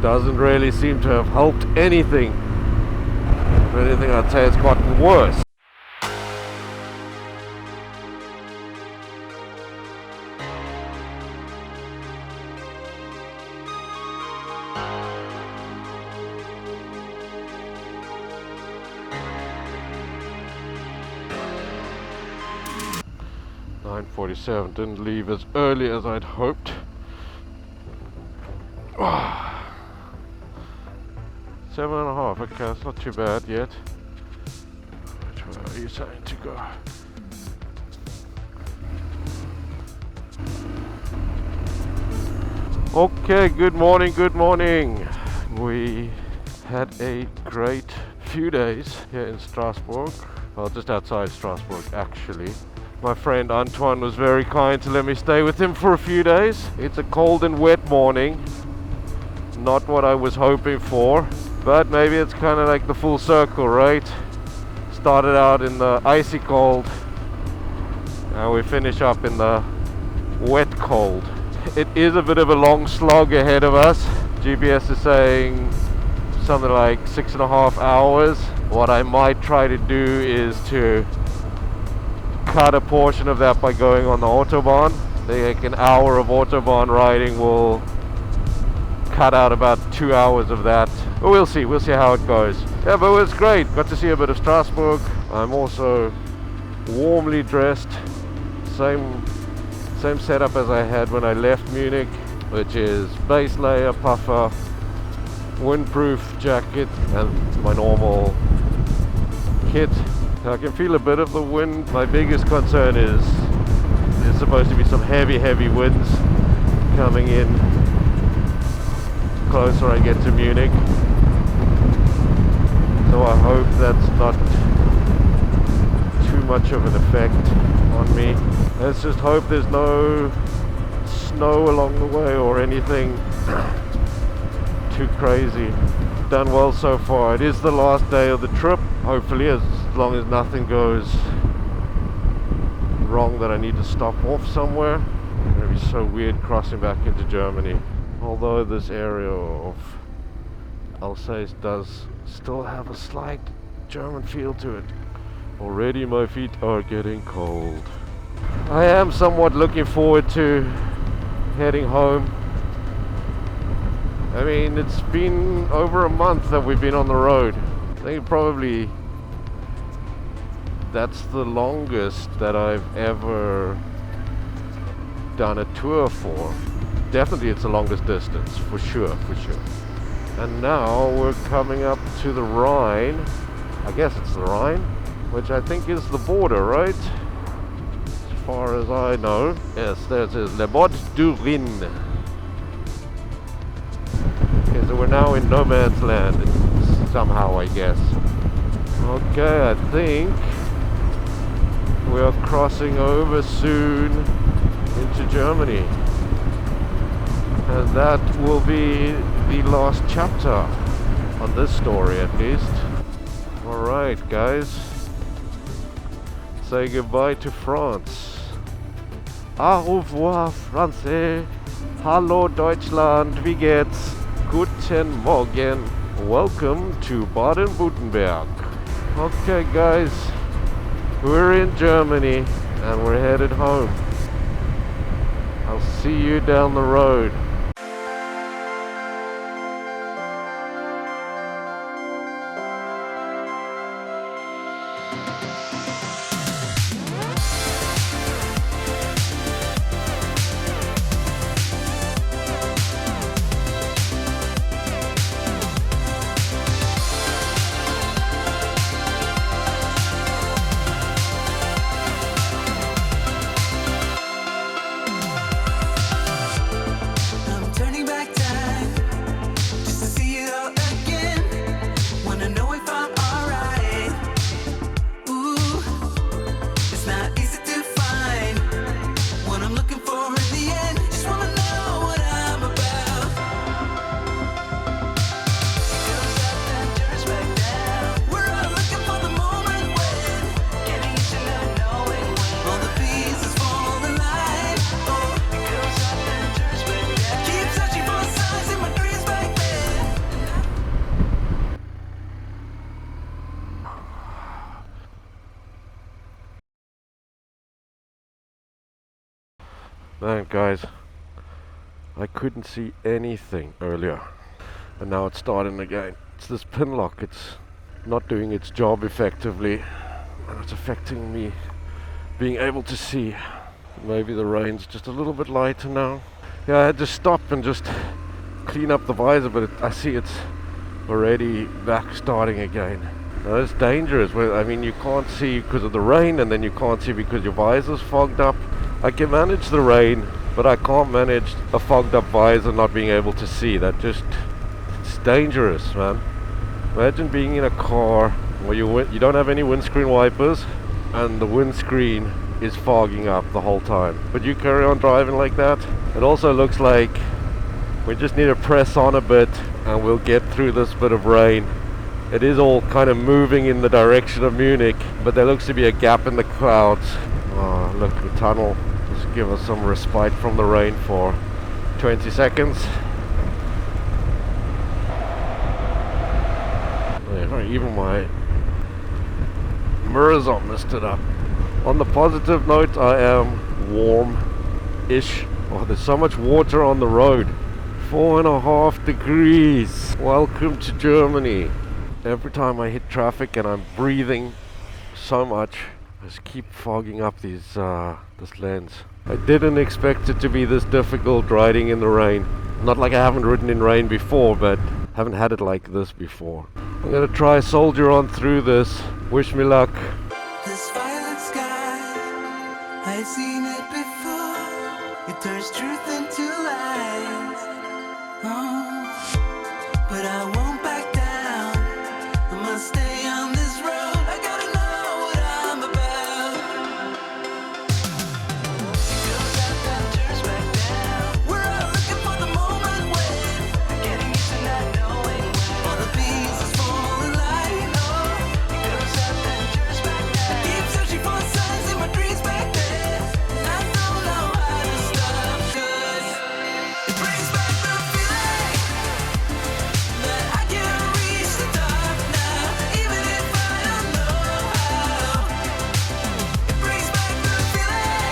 doesn't really seem to have helped anything. If anything, I'd say it's gotten worse. .47 didn't leave as early as I'd hoped. 7.5, okay, that's not too bad yet. Which way are you saying to go? Okay, good morning, good morning. We had a great few days here in Strasbourg. Well, just outside Strasbourg actually. My friend Antoine was very kind to let me stay with him for a few days. It's a cold and wet morning. Not what I was hoping for, but maybe it's kind of like the full circle, right? Started out in the icy cold, and we finish up in the wet cold. It is a bit of a long slog ahead of us. GPS is saying something like 6.5 hours. What I might try to do is to cut a portion of that by going on the autobahn. Like an hour of autobahn riding will cut out about 2 hours of that. But we'll see how it goes. Yeah, but it was great. Got to see a bit of Strasbourg. I'm also warmly dressed. Same setup as I had when I left Munich, which is base layer, puffer, windproof jacket, and my normal kit. I can feel a bit of the wind. My biggest concern is there's supposed to be some heavy winds coming in closer I get to Munich. So I hope that's not too much of an effect on me. Let's just hope there's no snow along the way or anything too crazy. Done well so far. It is the last day of the trip. Hopefully, as long as nothing goes wrong that I need to stop off somewhere. It's going to be so weird crossing back into Germany. Although this area of Alsace does still have a slight German feel to it. Already my feet are getting cold. I am somewhat looking forward to heading home. I mean, it's been over a month that we've been on the road. I think probably that's the longest that I've ever done a tour for. Definitely it's the longest distance, for sure. And now we're coming up to the Rhine. I guess it's the Rhine, which I think is the border, right? As far as I know. Yes, there's Le Bord du Rhin. Okay, so we're now in no man's land, somehow, I guess. Okay, I think we are crossing over soon into Germany. And that will be the last chapter on this story, at least. Alright, guys. Say goodbye to France. Au revoir, Français. Hallo, Deutschland. Wie geht's? Guten Morgen. Welcome to Baden-Württemberg. Okay, guys. We're in Germany and we're headed home. I'll see you down the road. Man, guys, I couldn't see anything earlier, and now it's starting again. It's this pinlock. It's not doing its job effectively, and it's affecting me being able to see. Maybe the rain's just a little bit lighter now. Yeah, I had to stop and just clean up the visor, but I see it's already back starting again. Now it's dangerous. I mean, you can't see because of the rain, and then you can't see because your visor's fogged up. I can manage the rain, but I can't manage a fogged up visor not being able to see. It's dangerous, man. Imagine being in a car where you don't have any windscreen wipers and the windscreen is fogging up the whole time, but you carry on driving like that. It also looks like we just need to press on a bit and we'll get through this bit of rain. It is all kind of moving in the direction of Munich, but there looks to be a gap in the clouds. Oh, look, the tunnel. Just give us some respite from the rain for 20 seconds. Yeah, even my mirrors are misted up. On the positive note, I am warm-ish. Oh, there's so much water on the road. 4.5 degrees. Welcome to Germany. Every time I hit traffic and I'm breathing so much, I just keep fogging up this lens. I didn't expect it to be this difficult riding in the rain. Not like I haven't ridden in rain before, but haven't had it like this before. I'm gonna try soldier on through this. Wish me luck. This violet sky, I've seen it before. It turns truth into lies. Oh, but I won't back down. I must stay on this road. I gotta know what I'm about. It goes up and turns back down. We're all looking for the moment when getting used to not knowing when all the pieces fall in line. Oh, it goes up and turns back down. Keep searching for signs in my dreams back then. I don't know how to stop, 'cause it brings back the feeling that I can reach the top now, even if I don't know how. It brings back the feeling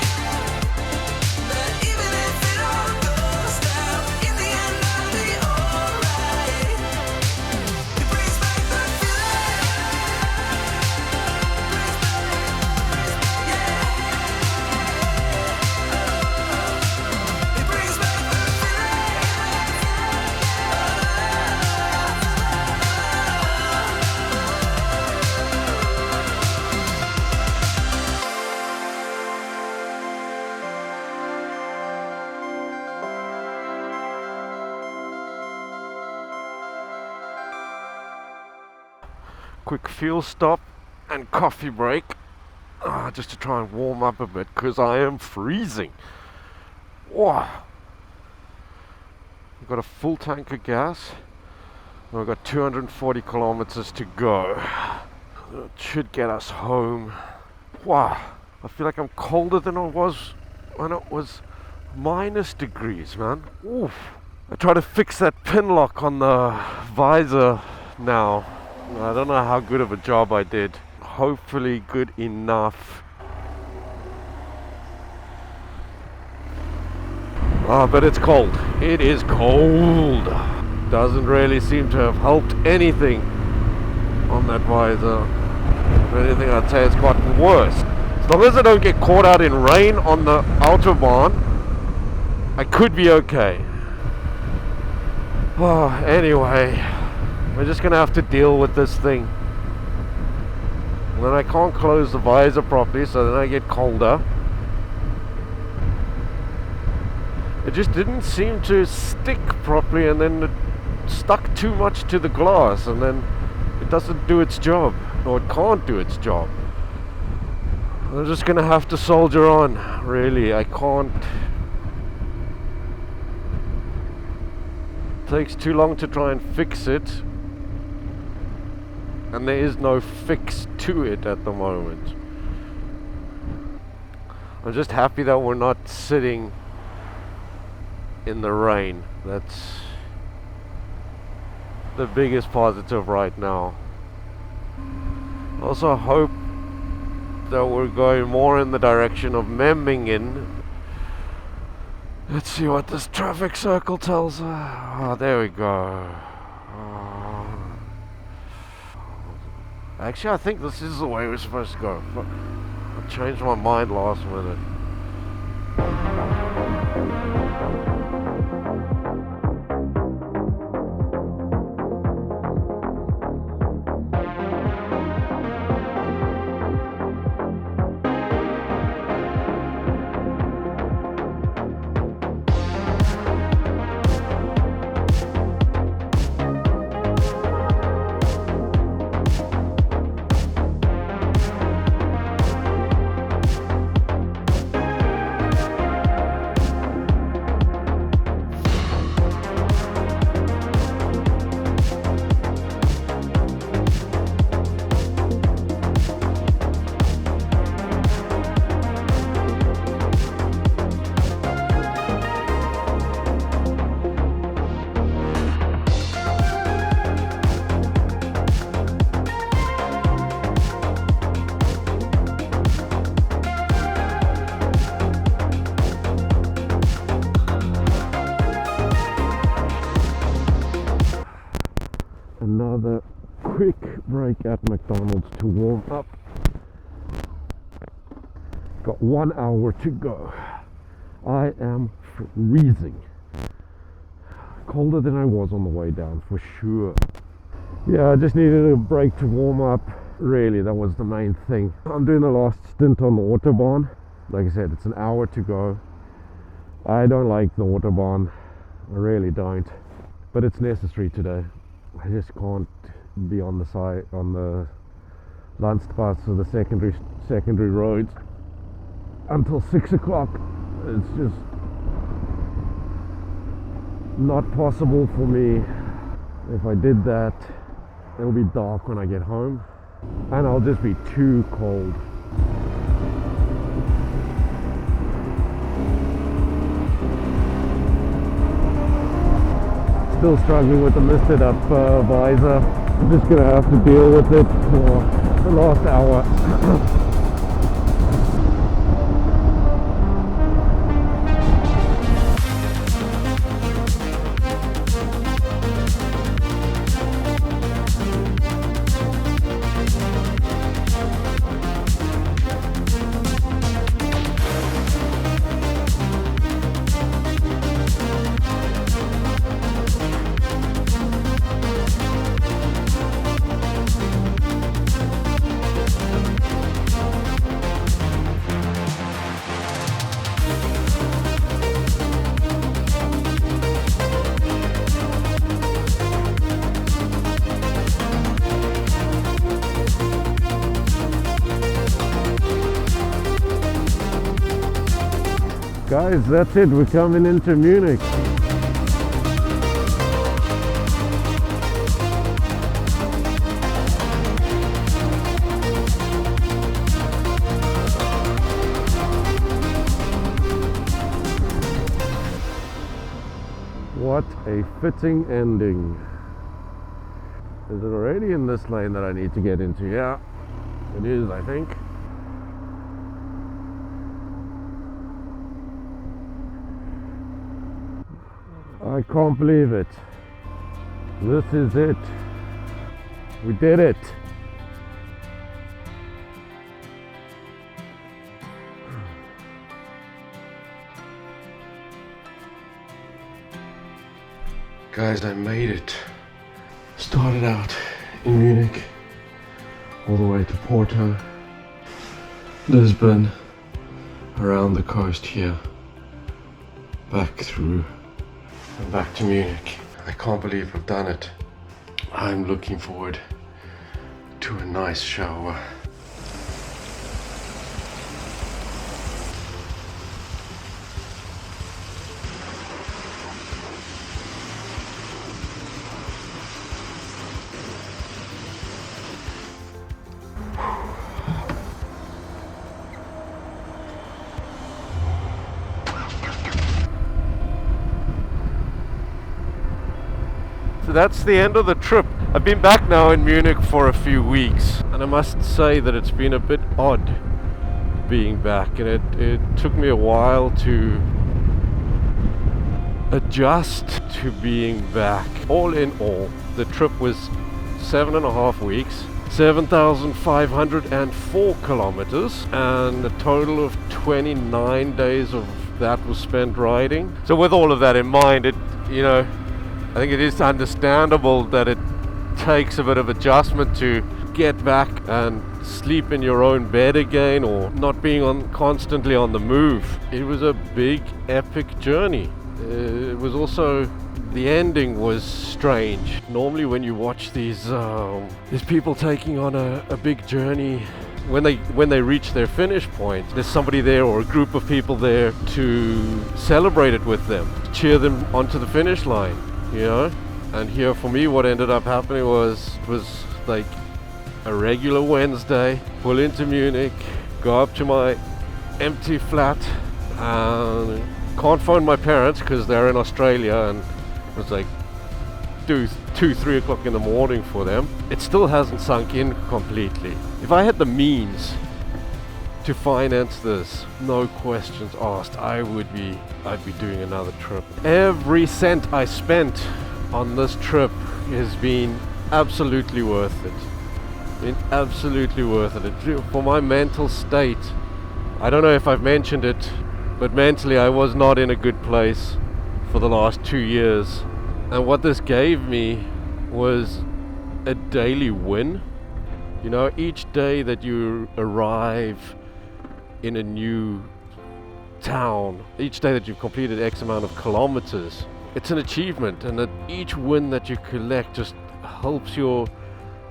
that even if it all goes down, in the end I'll be alright. It brings back the feeling. Yeah. It brings back the Quick fuel stop and coffee break, just to try and warm up a bit because I am freezing. Wow. We've got a full tank of gas. We've got 240 kilometers to go. It should get us home. Wow. I feel like I'm colder than I was when it was minus degrees, man. Oof. I try to fix that pin lock on the visor now. I don't know how good of a job I did. Hopefully good enough. But it's cold. It is cold. Doesn't really seem to have helped anything on that visor. If anything, I'd say it's gotten worse. As long as I don't get caught out in rain on the autobahn, I could be okay. Oh, anyway. We're just gonna have to deal with this thing. And then I can't close the visor properly, so then I get colder. It just didn't seem to stick properly, and then it stuck too much to the glass, and then it doesn't do its job, or it can't do its job. I'm just gonna have to soldier on, really. I can't. It takes too long to try and fix it. And there is no fix to it at the moment. I'm just happy that we're not sitting in the rain. That's the biggest positive right now. Also hope that we're going more in the direction of Memmingen Let's see what this traffic circle tells her. Oh, there we go. Oh. Actually, I think this is the way we're supposed to go. But I changed my mind last minute. Another quick break at McDonald's to warm up. Got 1 hour to go. I am freezing. Colder than I was on the way down, for sure. Yeah, I just needed a break to warm up. Really, that was the main thing. I'm doing the last stint on the autobahn. Like I said, it's an hour to go. I don't like the autobahn. I really don't. But it's necessary today. I just can't be on the side, on the Landstraße, so the secondary roads until 6 o'clock. It's just not possible for me. If I did that, it'll be dark when I get home and I'll just be too cold. Still struggling with the lifted up visor. I'm just gonna have to deal with it for the last hour. Guys, that's it, we're coming into Munich. What a fitting ending. Is it already in this lane that I need to get into? Yeah, it is, I think. I can't believe it. This is it. We did it. Guys, I made it. Started out in Munich, all the way to Porto, Lisbon, around the coast here, back through and back to Munich. I can't believe I've done it. I'm looking forward to a nice shower. So that's the end of the trip. I've been back now in Munich for a few weeks, and I must say that it's been a bit odd being back, and it took me a while to adjust to being back. All in all, the trip was 7.5 weeks, 7,504 kilometers, and a total of 29 days of that was spent riding. So with all of that in mind, I think it is understandable that it takes a bit of adjustment to get back and sleep in your own bed again, or not being constantly on the move. It was a big epic journey. It was also, the ending was strange. Normally when you watch these people taking on a big journey, when they reach their finish point, there's somebody there or a group of people there to celebrate it with them, cheer them onto the finish line, And here for me, what ended up happening was like a regular Wednesday, pull into Munich, go up to my empty flat, and can't phone my parents because they're in Australia, and it was like 2-3 o'clock in the morning for them. It still hasn't sunk in completely. If I had the means to finance this, no questions asked, I'd be doing another trip. Every cent I spent on this trip has been absolutely worth it. Absolutely worth it. For my mental state, I don't know if I've mentioned it, but mentally I was not in a good place for the last 2 years. And what this gave me was a daily win. Each day that you arrive in a new town, each day that you've completed X amount of kilometers, it's an achievement, and that each win that you collect just helps your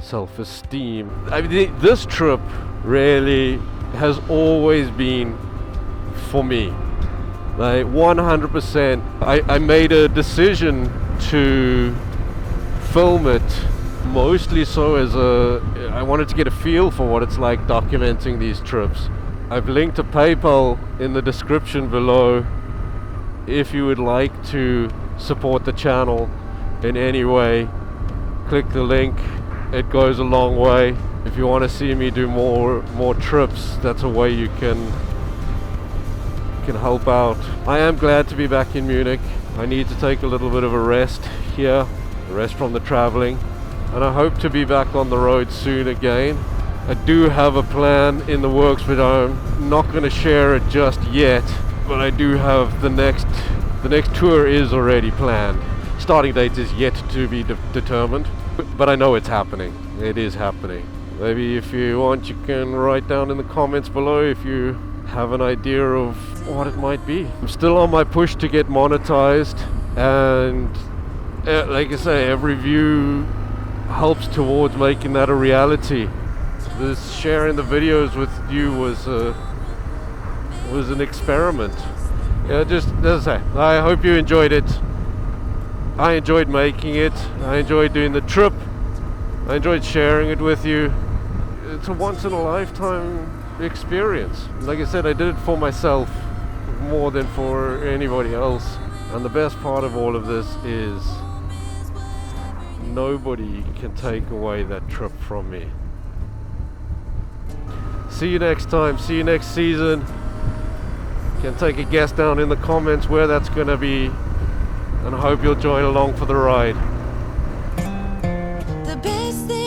self-esteem. I mean, this trip really has always been for me, like 100%. I made a decision to film it mostly so I wanted to get a feel for what it's like documenting these trips. I've linked a PayPal in the description below if you would like to support the channel in any way. Click the link, it goes a long way. If you want to see me do more trips, that's a way you can help out. I am glad to be back in Munich. I need to take a little bit of a rest here, a rest from the traveling, and I hope to be back on the road soon again. I do have a plan in the works, but I'm not going to share it just yet. But I do have the next tour is already planned. Starting date is yet to be determined, but I know it's happening. It is happening. Maybe if you want, you can write down in the comments below if you have an idea of what it might be. I'm still on my push to get monetized, and like I say, every view helps towards making that a reality. This sharing the videos with you was an experiment. Just as I say, I hope you enjoyed it. I enjoyed making it. I enjoyed doing the trip. I enjoyed sharing it with you. It's a once in a lifetime experience. Like I said, I did it for myself more than for anybody else. And the best part of all of this is nobody can take away that trip from me. See you next time. See you next season. You can take a guess down in the comments where that's going to be, and I hope you'll join along for the ride. The best thing